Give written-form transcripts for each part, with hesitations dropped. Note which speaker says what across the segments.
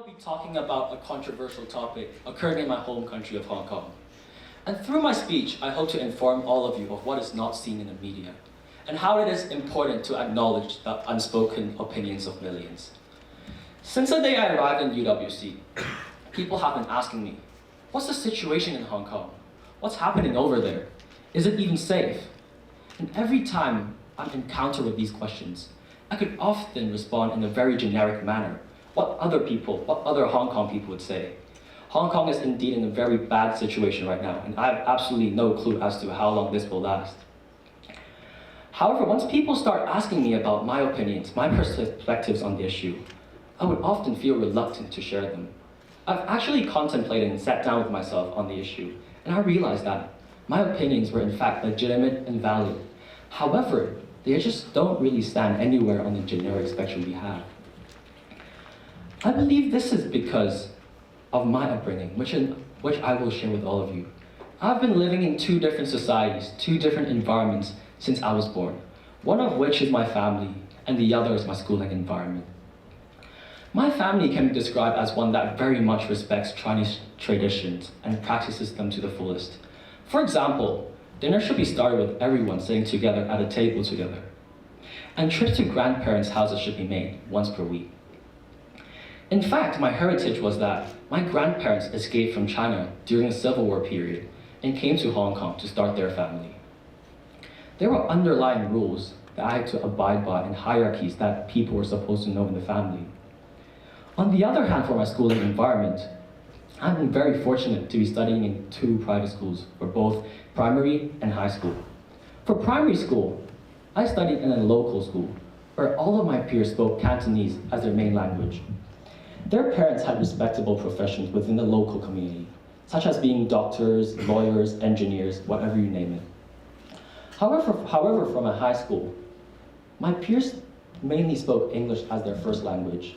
Speaker 1: I'll be talking about a controversial topic occurring in my home country of Hong Kong. And through my speech, I hope to inform all of you of what is not seen in the media, and how it is important to acknowledge the unspoken opinions of millions. Since the day I arrived in UWC, people have been asking me, what's the situation in Hong Kong? What's happening over there? Is it even safe? And every time I'm encountered with these questions, I could often respond in a very generic manner. What other Hong Kong people would say. Hong Kong is indeed in a very bad situation right now, and I have absolutely no clue as to how long this will last. However, once people start asking me about my opinions, my perspectives on the issue, I would often feel reluctant to share them. I've actually contemplated and sat down with myself on the issue, and I realized that my opinions were in fact legitimate and valid. However, they just don't really stand anywhere on the generic spectrum we have. I believe this is because of my upbringing, which I will share with all of you. I've been living in two different societies, two different environments since I was born, one of which is my family, and the other is my schooling environment. My family can be described as one that very much respects Chinese traditions and practices them to the fullest. For example, dinner should be started with everyone sitting together at a table together, and trips to grandparents' houses should be made once per week. In fact, my heritage was that my grandparents escaped from China during the Civil War period and came to Hong Kong to start their family. There were underlying rules that I had to abide by and hierarchies that people were supposed to know in the family. On the other hand, for my schooling environment, I've been very fortunate to be studying in two private schools for both primary and high school. For primary school, I studied in a local school where all of my peers spoke Cantonese as their main language. Their parents had respectable professions within the local community, such as being doctors, lawyers, engineers, whatever you name it. However, from a high school, my peers mainly spoke English as their first language.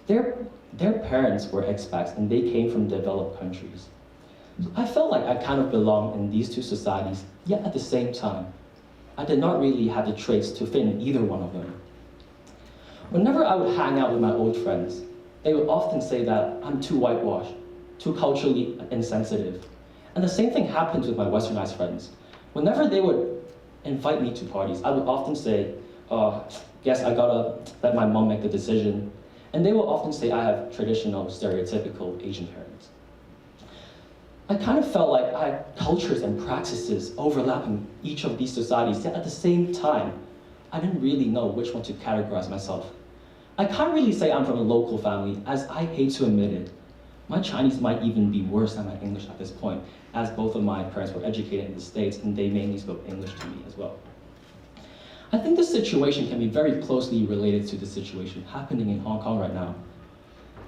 Speaker 1: Their parents were expats and they came from developed countries. So I felt like I kind of belonged in these two societies, yet at the same time, I did not really have the traits to fit in either one of them. Whenever I would hang out with my old friends, they would often say that I'm too whitewashed, too culturally insensitive. And the same thing happens with my westernized friends. Whenever they would invite me to parties, I would often say, guess I gotta let my mom make the decision. And they will often say I have traditional, stereotypical Asian parents. I kind of felt like I had cultures and practices overlapping each of these societies, yet at the same time, I didn't really know which one to categorize myself. I can't really say I'm from a local family, as I hate to admit it. My Chinese might even be worse than my English at this point, as both of my parents were educated in the States and they mainly spoke English to me as well. I think this situation can be very closely related to the situation happening in Hong Kong right now.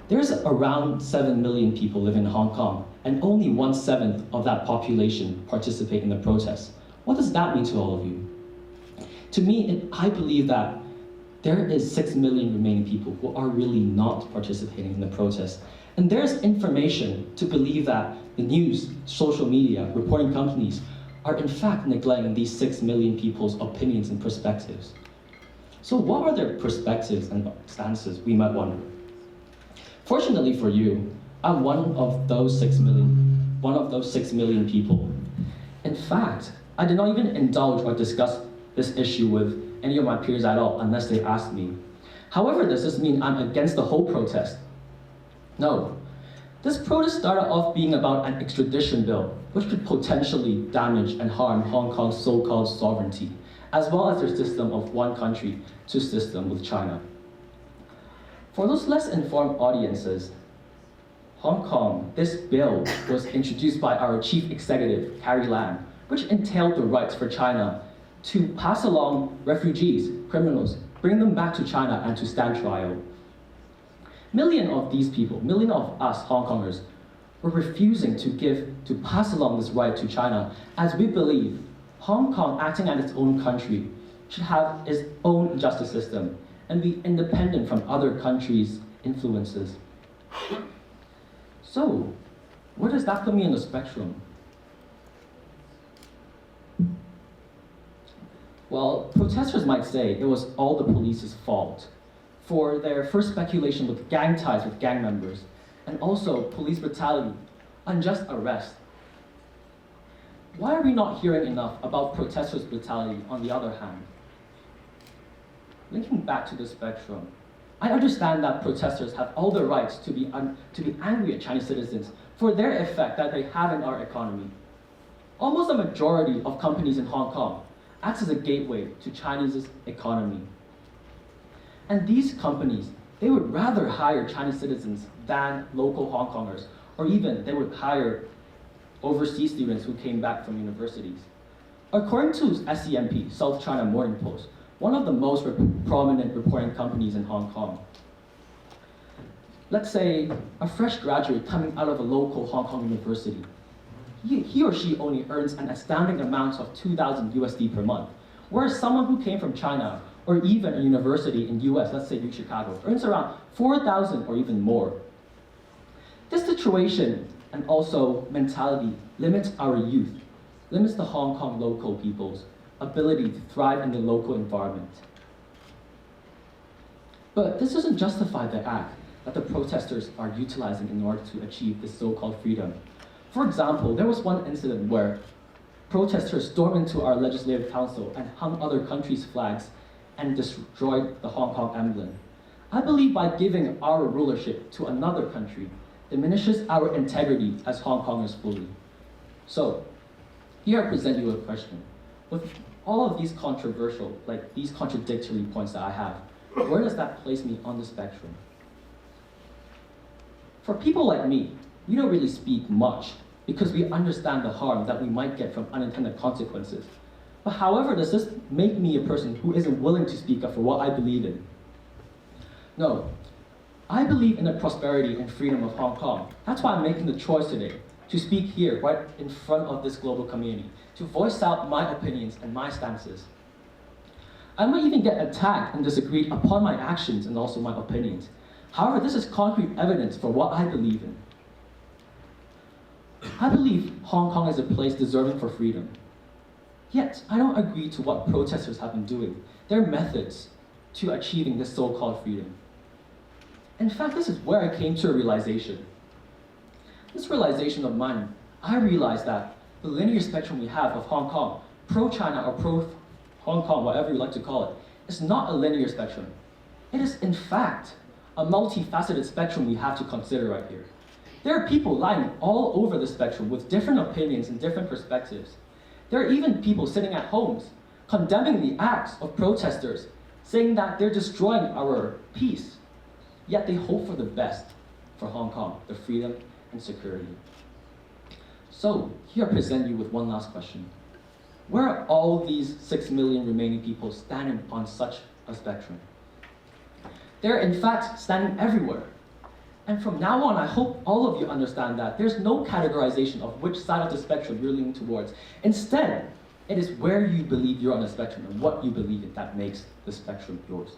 Speaker 1: There's around 7 million people live in Hong Kong, and only 1/7 of that population participate in the protests. What does that mean to all of you? To me, I believe that there is 6 million remaining people who are really not participating in the protests. And there's information to believe that the news, social media, reporting companies are in fact neglecting these 6 million people's opinions and perspectives. So what are their perspectives and stances, we might wonder? Fortunately for you, I'm one of those 6 million people. In fact, I did not even indulge or discuss this issue with any of my peers at all unless they asked me. However, does this mean I'm against the whole protest? No. This protest started off being about an extradition bill, which could potentially damage and harm Hong Kong's so-called sovereignty, as well as their system of one country to system with China. For those less informed audiences, Hong Kong, this bill was introduced by our chief executive, Carrie Lam, which entailed the rights for China to pass along refugees, criminals, bring them back to China and to stand trial. Millions of these people, millions of us Hong Kongers, were refusing to pass along this right to China, as we believe Hong Kong, acting as its own country, should have its own justice system and be independent from other countries' influences. So, where does that put me in the spectrum? Well, protesters might say it was all the police's fault for their first speculation with gang ties with gang members, and also police brutality, unjust arrest. Why are we not hearing enough about protesters' brutality on the other hand? Linking back to the spectrum, I understand that protesters have all the rights to be angry at Chinese citizens for their effect that they have in our economy. Almost a majority of companies in Hong Kong acts as a gateway to Chinese economy. And these companies, they would rather hire Chinese citizens than local Hong Kongers, or even they would hire overseas students who came back from universities. According to SCMP, South China Morning Post, one of the most prominent reporting companies in Hong Kong, let's say a fresh graduate coming out of a local Hong Kong university, he or she only earns an astounding amount of 2,000 USD per month, whereas someone who came from China or even a university in US, let's say Chicago, earns around 4,000 or even more. This situation and also mentality limits our youth, limits the Hong Kong local people's ability to thrive in the local environment. But this doesn't justify the act that the protesters are utilizing in order to achieve this so-called freedom. For example, there was one incident where protesters stormed into our legislative council and hung other countries' flags and destroyed the Hong Kong emblem. I believe by giving our rulership to another country diminishes our integrity as Hong Kongers fully. So, here I present you a question. With all of these controversial, these contradictory points that I have, where does that place me on the spectrum? For people like me, we don't really speak much because we understand the harm that we might get from unintended consequences. But however, does this make me a person who isn't willing to speak up for what I believe in? No. I believe in the prosperity and freedom of Hong Kong. That's why I'm making the choice today to speak here, right in front of this global community, to voice out my opinions and my stances. I might even get attacked and disagreed upon my actions and also my opinions. However, this is concrete evidence for what I believe in. I believe Hong Kong is a place deserving for freedom. Yet, I don't agree to what protesters have been doing, their methods to achieving this so-called freedom. In fact, this is where I came to a realization. This realization of mine, I realized that the linear spectrum we have of Hong Kong, pro-China or pro-Hong Kong, whatever you like to call it, is not a linear spectrum. It is, in fact, a multifaceted spectrum we have to consider right here. There are people lying all over the spectrum with different opinions and different perspectives. There are even people sitting at homes condemning the acts of protesters, saying that they're destroying our peace. Yet they hope for the best for Hong Kong, the freedom and security. So, here I present you with one last question. Where are all these 6 million remaining people standing on such a spectrum? They're in fact standing everywhere. And from now on, I hope all of you understand that there's no categorization of which side of the spectrum you're leaning towards. Instead, it is where you believe you're on the spectrum and what you believe in that makes the spectrum yours.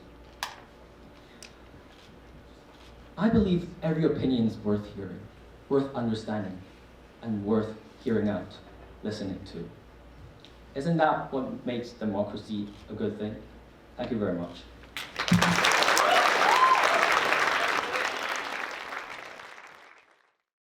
Speaker 1: I believe every opinion is worth hearing, worth understanding, and worth hearing out, listening to. Isn't that what makes democracy a good thing? Thank you very much.